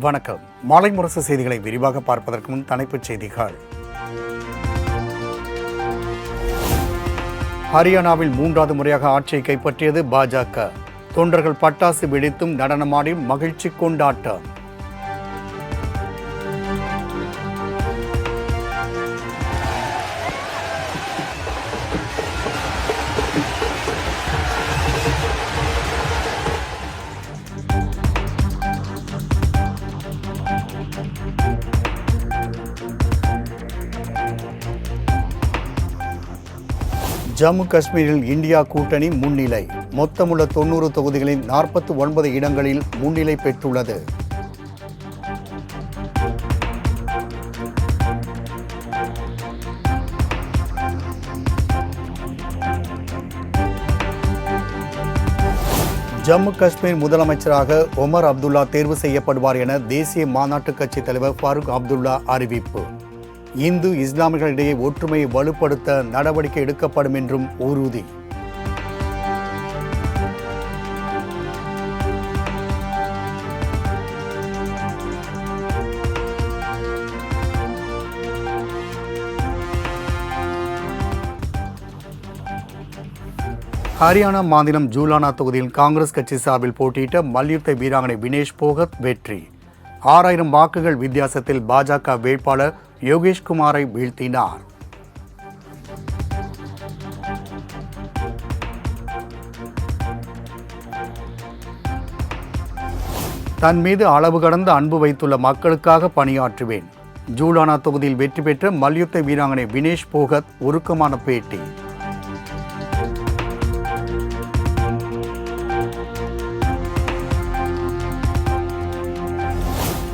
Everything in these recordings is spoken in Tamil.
வணக்கம். மாலை முரசு செய்திகளை விரிவாக பார்ப்பதற்கு முன் தலைப்புச் செய்திகள். ஹரியானாவில் 3வது முறையாக ஆட்சியை கைப்பற்றியது பாஜக. தொண்டர்கள் பட்டாசு வெடித்தும் நடனமாடி மகிழ்ச்சி கொண்டாட்டம். ஜம்மு காஷ்மீரில் இந்தியா கூட்டணி முன்னிலை. மொத்தமுள்ள 90 தொகுதிகளில் 49 இடங்களில் முன்னிலை பெற்றுள்ளது. ஜம்மு காஷ்மீர் முதலமைச்சராக ஒமர் அப்துல்லா தேர்வு செய்யப்படுவார் என தேசிய மாநாட்டு கட்சி தலைவர் ஃபாரூக் அப்துல்லா அறிவிப்பு. இந்து இஸ்லாமியர்களிடையே ஒற்றுமையை வலுப்படுத்த நடவடிக்கை எடுக்கப்படும் என்றும் உறுதி. ஹரியானா மாநிலம் ஜூலானா தொகுதியில் காங்கிரஸ் கட்சி சார்பில் போட்டியிட்ட மல்யுத்த வீராங்கனை வினேஷ் போகத் வெற்றி. 6000 வாக்குகள் வித்தியாசத்தில் பாஜக வேட்பாளர் யோகேஷ் குமாரை வீழ்த்தினார். தன் மீது அளவு கடந்த அன்பு வைத்துள்ள மக்களுக்காக பணியாற்றுவேன். ஜூலானா தொகுதியில் வெற்றி பெற்ற மல்யுத்த வீராங்கனை வினேஷ் போகத் உருக்கமான பேட்டி.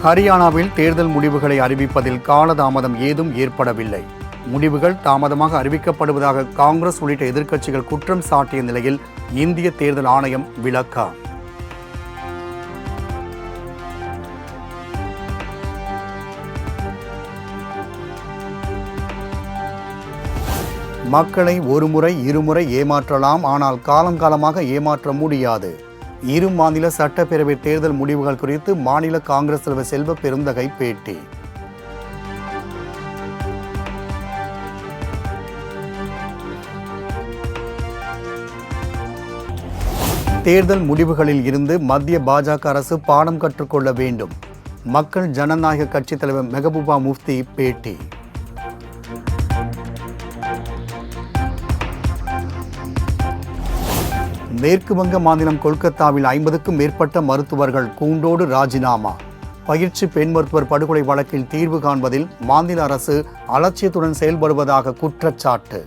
ஹரியானாவில் தேர்தல் முடிவுகளை அறிவிப்பதில் காலதாமதம் ஏதும் ஏற்படவில்லை. முடிவுகள் தாமதமாக அறிவிக்கப்படுவதாக காங்கிரஸ் உள்ளிட்ட எதிர்க்கட்சிகள் குற்றம் சாட்டிய நிலையில் இந்திய தேர்தல் ஆணையம் விளக்கம். மக்களை ஒருமுறை இருமுறை ஏமாற்றலாம், ஆனால் காலங்காலமாக ஏமாற்ற முடியாது. இரு மாநில சட்டப்பேரவை தேர்தல் முடிவுகள் குறித்து மாநில காங்கிரஸ் தலைவர் செல்வ பெருந்தகை பேட்டி. தேர்தல் முடிவுகளில் இருந்து மத்திய பாஜக அரசு பாடம் கற்றுக்கொள்ள வேண்டும். மக்கள் ஜனநாயக கட்சித் தலைவர் மெஹபூபா முஃப்தி பேட்டி. மேற்கு வங்க மாநிலம் கொல்கத்தாவில் 50க்கும் மேற்பட்ட மருத்துவர்கள் கூண்டோடு ராஜினாமா. பயிற்சி பெண் மருத்துவர் படுகொலை வழக்கில் தீர்வு காண்பதில் மாநில அரசு அலட்சியத்துடன் செயல்படுவதாக குற்றச்சாட்டு.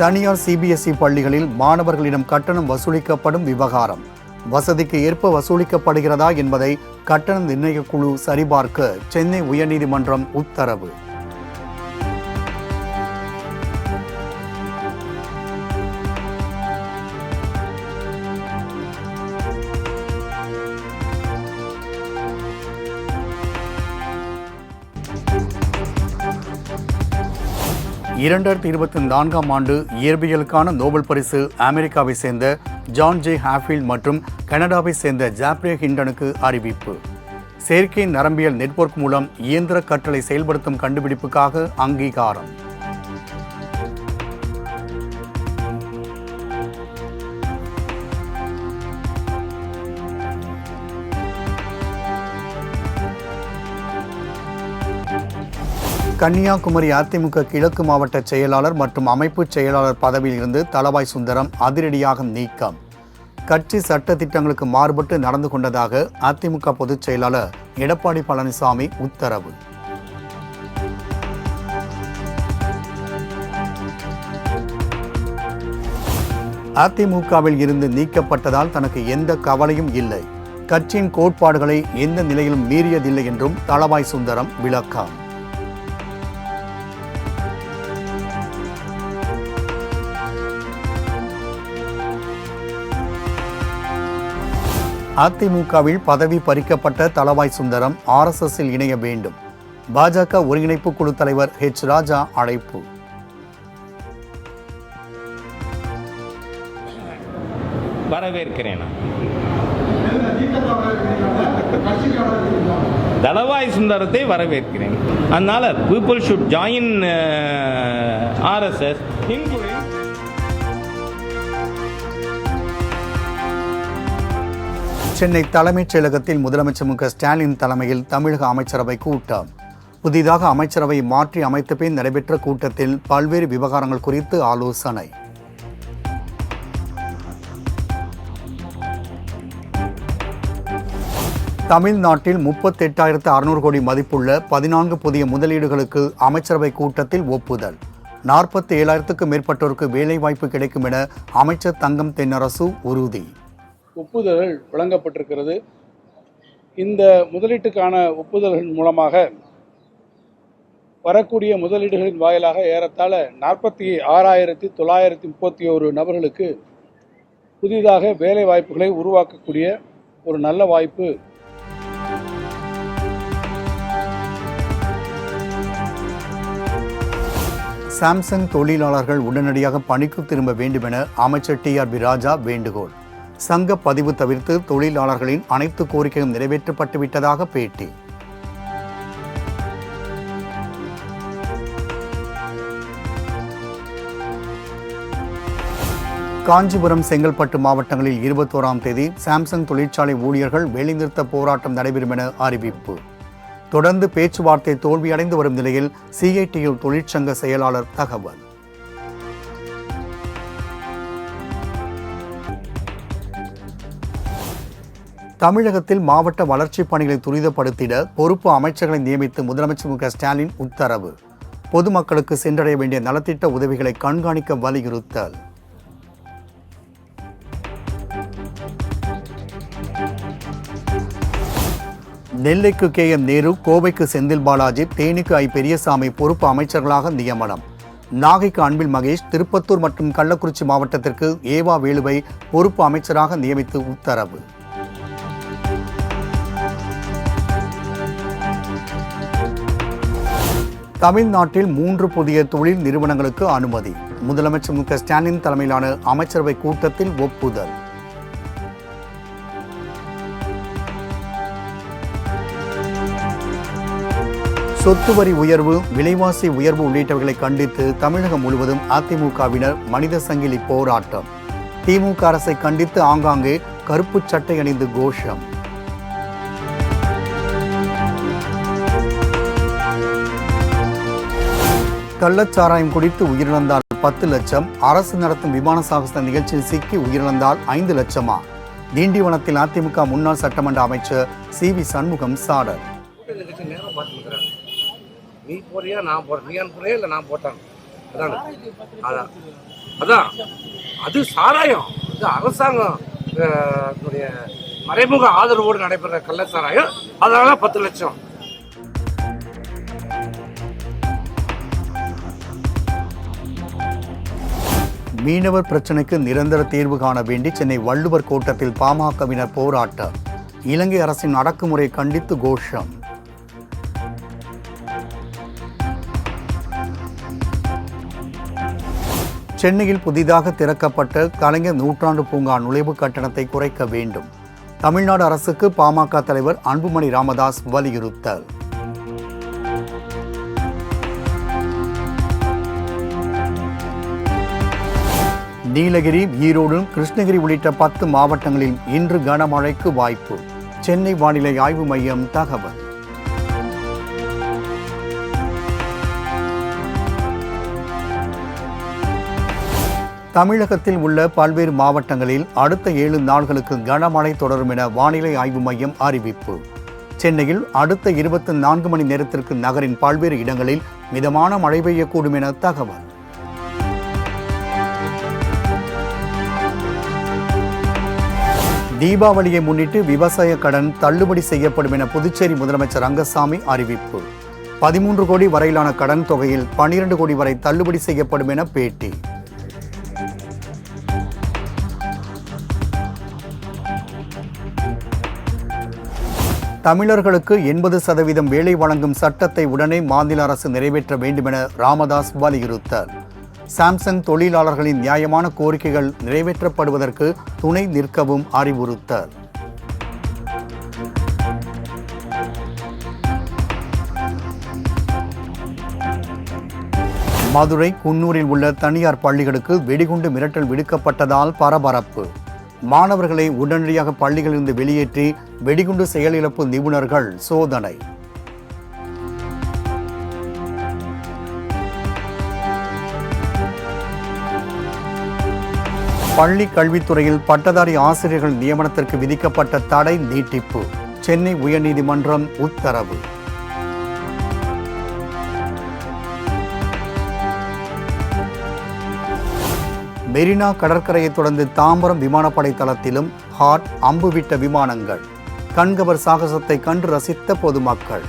தனியார் சிபிஎஸ்இ பள்ளிகளில் மாணவர்களிடம் கட்டணம் வசூலிக்கப்படும் விவகாரம். வசதிக்கு ஏற்ப வசூலிக்கப்படுகிறதா என்பதை கட்டண நிர்ணய குழு சரிபார்க்க சென்னை உயர்நீதிமன்றம் உத்தரவு. இரண்டாயிரத்தி 24ஆம் ஆண்டு இயற்பியலுக்கான நோபல் பரிசு அமெரிக்காவை சேர்ந்த ஜான் ஜே ஹாஃபீல்ட் மற்றும் கனடாவை சேர்ந்த ஜாப்ரே ஹிண்டனுக்கு அறிவிப்பு. செயற்கை நரம்பியல் நெட்வொர்க் மூலம் இயந்திர கற்றலை செயல்படுத்தும் கண்டுபிடிப்புக்காக அங்கீகாரம். கன்னியாகுமரி அதிமுக கிழக்கு மாவட்ட செயலாளர் மற்றும் அமைப்பு செயலாளர் பதவியில் இருந்து தளவாய் சுந்தரம் அதிரடியாக நீக்கம். கட்சி சட்ட திட்டங்களுக்கு மாறுபட்டு நடந்து கொண்டதாக அதிமுக பொதுச் செயலாளர் எடப்பாடி பழனிசாமி உத்தரவு. அதிமுகவில் இருந்து நீக்கப்பட்டதால் தனக்கு எந்த கவலையும் இல்லை. கட்சியின் கோட்பாடுகளை எந்த நிலையிலும் மீறியதில்லை என்றும் தளவாய் சுந்தரம் விளக்கம். அதிமுகவில் பதவி பறிக்கப்பட்ட தளவாய் சுந்தரம் RSSல் இணைய வேண்டும். பாஜக ஒருங்கிணைப்பு குழு தலைவர் H. ராஜா அழைப்பு. வரவேற்கிறேன். தளவாய் சுந்தரத்தை வரவேற்கிறேன். அதனால people should join RSS including. Chennai தலைமைச் செயலகத்தில் முதலமைச்சர் மு க ஸ்டாலின் தலைமையில் தமிழக அமைச்சரவை கூட்டம். புதிதாக அமைச்சரவை மாற்றி அமைத்த பின் நடைபெற்ற கூட்டத்தில் பல்வேறு விவகாரங்கள் குறித்து ஆலோசனை. தமிழ்நாட்டில் 38,600 கோடி மதிப்புள்ள 14 புதிய முதலீடுகளுக்கு அமைச்சரவை கூட்டத்தில் ஒப்புதல். 47,000க்கும் மேற்பட்டோருக்கு வேலைவாய்ப்பு கிடைக்கும் என அமைச்சர் தங்கம் தென்னரசு உறுதி. ஒப்புதல்கள் வழங்கப்பட்டிருக்கிறது. இந்த முதலீட்டுக்கான ஒப்புதல்கள் மூலமாக வரக்கூடிய முதலீடுகளின் வாயிலாக ஏறத்தாழ 46,931 நபர்களுக்கு புதிதாக வேலை வாய்ப்புகளை உருவாக்கக்கூடிய ஒரு நல்ல வாய்ப்பு. சாம்சங் தொழிலாளர்கள் உடனடியாக பணிக்கு திரும்ப வேண்டும் என அமைச்சர் TRB ராஜா வேண்டுகோள். சங்க பதிவு தவிர்த்து தொழிலாளர்களின் அனைத்து கோரிக்கையும் நிறைவேற்றப்பட்டுவிட்டதாக பேட்டி. காஞ்சிபுரம், செங்கல்பட்டு மாவட்டங்களில் 21ஆம் தேதி சாம்சங் தொழிற்சாலை ஊழியர்கள் வேலைநிறுத்த போராட்டம் நடைபெறும் என அறிவிப்பு. தொடர்ந்து பேச்சுவார்த்தை தோல்வியடைந்து வரும் நிலையில் CITU தொழிற்சங்க செயலாளர் தகவல். தமிழகத்தில் மாவட்ட வளர்ச்சிப் பணிகளை துரிதப்படுத்திட பொறுப்பு அமைச்சர்களை நியமித்து முதலமைச்சர் மு க ஸ்டாலின் உத்தரவு. பொதுமக்களுக்கு சென்றடைய வேண்டிய நலத்திட்ட உதவிகளை கண்காணிக்க வலியுறுத்தல். நெல்லைக்கு KM நேரு, கோவைக்கு செந்தில் பாலாஜி, தேனிக்கு I பெரியசாமி பொறுப்பு அமைச்சர்களாக நியமனம். நாகைக்கு அன்பில் மகேஷ், திருப்பத்தூர் மற்றும் கள்ளக்குறிச்சி மாவட்டத்திற்கு ஏவா வேலுவை பொறுப்பு அமைச்சராக நியமித்து உத்தரவு. தமிழ்நாட்டில் 3 புதிய தொழில் நிறுவனங்களுக்கு அனுமதி. முதலமைச்சர் மு க ஸ்டாலின் தலைமையிலான அமைச்சரவை கூட்டத்தில் ஒப்புதல். சொத்து வரி உயர்வு, விலைவாசி உயர்வு உள்ளிட்டவைகளை கண்டித்து தமிழகம் முழுவதும் அதிமுகவினர் மனித சங்கிலி போராட்டம். திமுக அரசை கண்டித்து ஆங்காங்கே கருப்பு சட்டை அணிந்து கோஷம். கள்ளச்சாராயம் குடித்து உயிரிழந்தால் 10 லட்சம், அரசு நடத்தும் விமான சாகச நிகழ்ச்சியில் சிக்கி உயிரிழந்தால் 5 லட்சமா? திண்டிவனத்தில் அதிமுக முன்னாள் சட்டமன்ற அமைச்சர் CV சண்முகம் சாடல். நீ போறியா நான் போறேன், நீ அனுப்புறியா இல்லை நான் போட்டான், அதான் அதான் அதான் அது சாராயம். இது அரசாங்கம் மறைமுக ஆதரவோடு நடைபெற கள்ள சாராயம், அதனால 10 லட்சம். மீனவர் பிரச்சினைக்கு நிரந்தர தீர்வு காண வேண்டி சென்னை வள்ளுவர் கோட்டத்தில் பாமகவினர் போராட்டம். இலங்கை அரசின் அடக்குமுறை கண்டித்து கோஷம். சென்னையில் புதிதாக திறக்கப்பட்ட கலைஞர் நூற்றாண்டு பூங்கா நுழைவு கட்டணத்தை குறைக்க வேண்டும். தமிழ்நாடு அரசுக்கு பாமக தலைவர் அன்புமணி ராமதாஸ் வலியுறுத்தல். நீலகிரி, ஈரோடு, கிருஷ்ணகிரி உள்ளிட்ட 10 மாவட்டங்களில் இன்று கனமழைக்கு வாய்ப்பு. சென்னை வானிலை ஆய்வு மையம் தகவல். தமிழகத்தில் உள்ள பல்வேறு மாவட்டங்களில் அடுத்த 7 நாட்களுக்கு கனமழை தொடரும் என வானிலை ஆய்வு மையம் அறிவிப்பு. சென்னையில் அடுத்த 24 மணி நேரத்திற்கு நகரின் பல்வேறு இடங்களில் மிதமான மழை பெய்யக்கூடும் என தகவல். தீபாவளியை முன்னிட்டு விவசாய கடன் தள்ளுபடி செய்யப்படும் என புதுச்சேரி முதலமைச்சர் ரங்கசாமி அறிவிப்பு. 13 கோடி வரையிலான கடன் தொகையில் 12 கோடி வரை தள்ளுபடி செய்யப்படும் என பேட்டி. தமிழர்களுக்கு 80% வேலை வழங்கும் சட்டத்தை உடனே மாநில அரசு நிறைவேற்ற வேண்டும் என ராமதாஸ் வலியுறுத்தல். சாம்சங் தொழிலாளர்களின் நியாயமான கோரிக்கைகள் நிறைவேற்றப்படுவதற்கு துணை நிற்கவும் அறிவுறுத்தல். மதுரை குன்னூரில் உள்ள தனியார் பள்ளிகளுக்கு வெடிகுண்டு மிரட்டல் விடுக்கப்பட்டதால் பரபரப்பு. மாணவர்களை உடனடியாக பள்ளிகளிலிருந்து வெளியேற்றி வெடிகுண்டு செயலிழப்பு நிபுணர்கள் சோதனை. பள்ளி கல்வித்துறையில் பட்டதாரி ஆசிரியர்கள் நியமனத்திற்கு விதிக்கப்பட்ட தடை நீட்டிப்பு. சென்னை உயர்நீதிமன்றம் உத்தரவு. மெரினா கடற்கரையை தொடர்ந்து தாம்பரம் விமானப்படை தளத்திலும் ஹாட் அம்பு விட்ட விமானங்கள். கண்கவர் சாகசத்தை கண்டு ரசித்த பொதுமக்கள்.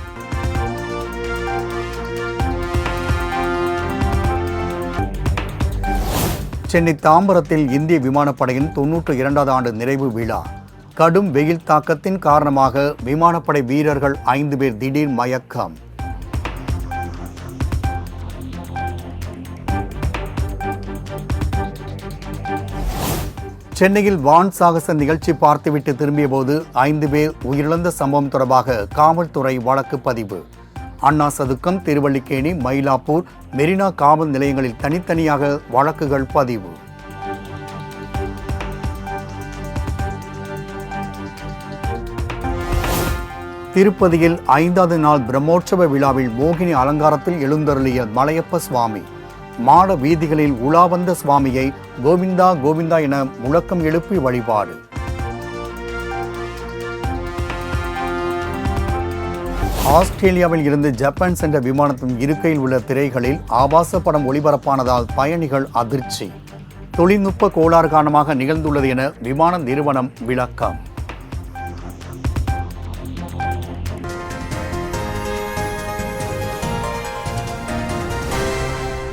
சென்னை தாம்பரத்தில் இந்திய விமானப்படையின் 92வது ஆண்டு நிறைவு விழா. கடும் வெயில் தாக்கத்தின் காரணமாக விமானப்படை வீரர்கள் 5 பேர் திடீர் மயக்கம். சென்னையில் வான் சாகச நிகழ்ச்சி பார்த்துவிட்டு திரும்பிய போது 5 பேர் உயிரிழந்த சம்பவம் தொடர்பாக காவல்துறை வழக்கு பதிவு. அண்ணா சதுக்கம், திருவல்லிக்கேணி, மயிலாப்பூர், மெரினா காவல் நிலையங்களில் தனித்தனியாக வழக்குகள் பதிவு. திருப்பதியில் 5வது நாள் பிரம்மோற்சவ விழாவில் மோகினி அலங்காரத்தில் எழுந்தருளிய மலையப்ப சுவாமி. மாட வீதிகளில் உலா வந்த சுவாமியை கோவிந்தா கோவிந்தா என முழக்கம் எழுப்பி வழிபாடு. ஆஸ்திரேலியாவில் இருந்து ஜப்பான் சென்ற விமானத்தின் இருக்கையில் உள்ள திரைகளில் ஆபாச படம் ஒளிபரப்பானதால் பயணிகள் அதிர்ச்சி. தொழில்நுட்ப கோளாறு காரணமாக நிகழ்ந்துள்ளது என விமான நிறுவனம் விளக்கம்.